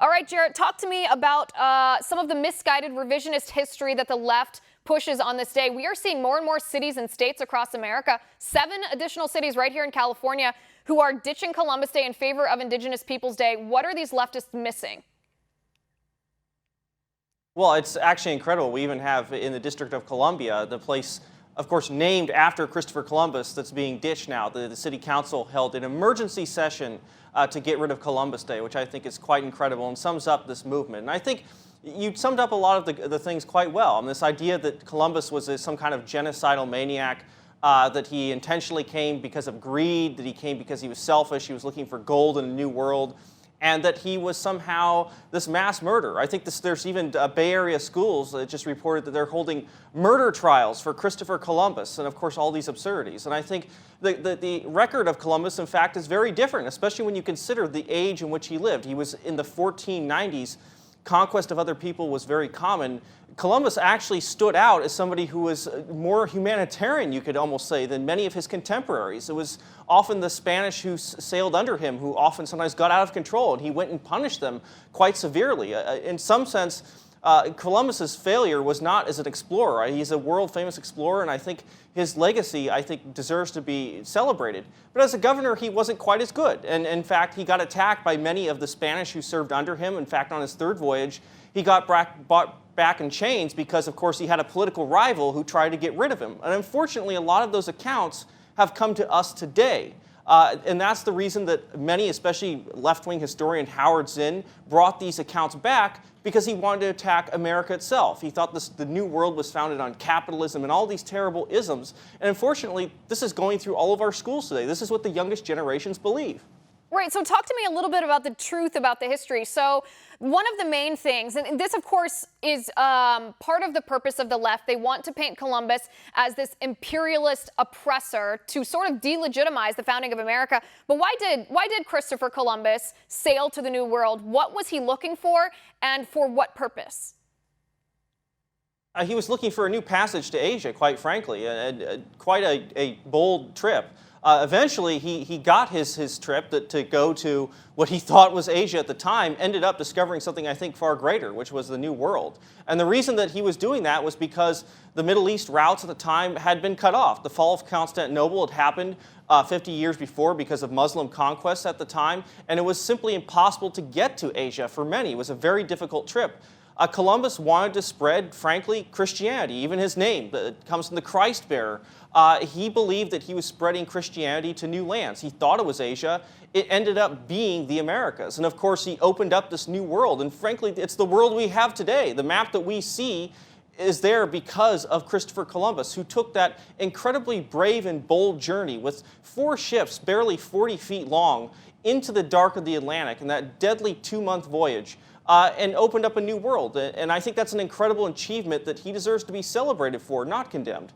All right, Jarrett, talk to me about some of the misguided revisionist history that the left pushes on this day. We are seeing more and more cities and states across America, 7 additional cities right here in California, who are ditching Columbus Day in favor of Indigenous Peoples Day. What are these leftists missing? Well, it's actually incredible. We even have in the District of Columbia, the place, of course, named after Christopher Columbus that's being ditched now. The city council held an emergency session to get rid of Columbus Day, which I think is quite incredible and sums up this movement. And I think you summed up a lot of the things quite well. And this idea that Columbus was some kind of genocidal maniac, that he intentionally came because of greed, that he came because he was selfish, he was looking for gold in a new world, and that he was somehow this mass murderer. I think there's even Bay Area schools that just reported that they're holding murder trials for Christopher Columbus, and of course all these absurdities. And I think the record of Columbus, in fact, is very different, especially when you consider the age in which he lived. He was in the 1490s. Conquest of other people was very common. Columbus actually stood out as somebody who was more humanitarian, you could almost say, than many of his contemporaries. It was often the Spanish who sailed under him who often sometimes got out of control, and he went and punished them quite severely. In some sense, Columbus's failure was not as an explorer. Right? He's a world-famous explorer, and I think his legacy, deserves to be celebrated. But as a governor, he wasn't quite as good. And in fact, he got attacked by many of the Spanish who served under him. In fact, on his 3rd voyage, he got brought back in chains because, of course, he had a political rival who tried to get rid of him. And unfortunately, a lot of those accounts have come to us today. And that's the reason that many, especially left-wing historian Howard Zinn, brought these accounts back, because he wanted to attack America itself. He thought the New World was founded on capitalism and all these terrible isms. And unfortunately, this is going through all of our schools today. This is what the youngest generations believe. Right, so talk to me a little bit about the truth about the history. So one of the main things, and this of course is part of the purpose of the left, they want to paint Columbus as this imperialist oppressor to sort of delegitimize the founding of America. But why did Christopher Columbus sail to the New World? What was he looking for, and for what purpose? He was looking for a new passage to Asia, quite frankly, quite a bold trip. Eventually, he got his trip to go to what he thought was Asia at the time, ended up discovering something I think far greater, which was the New World. And the reason that he was doing that was because the Middle East routes at the time had been cut off. The fall of Constantinople had happened 50 years before because of Muslim conquests at the time, and it was simply impossible to get to Asia for many. It was a very difficult trip. Columbus wanted to spread, frankly, Christianity. Even his name comes from the Christ bearer. He believed that he was spreading Christianity to new lands. He thought it was Asia. It ended up being the Americas. And of course, he opened up this new world. And frankly, it's the world we have today. The map that we see is there because of Christopher Columbus, who took that incredibly brave and bold journey with 4 ships barely 40 feet long into the dark of the Atlantic in that deadly 2-month voyage. And opened up a new world. And I think that's an incredible achievement that he deserves to be celebrated for, not condemned.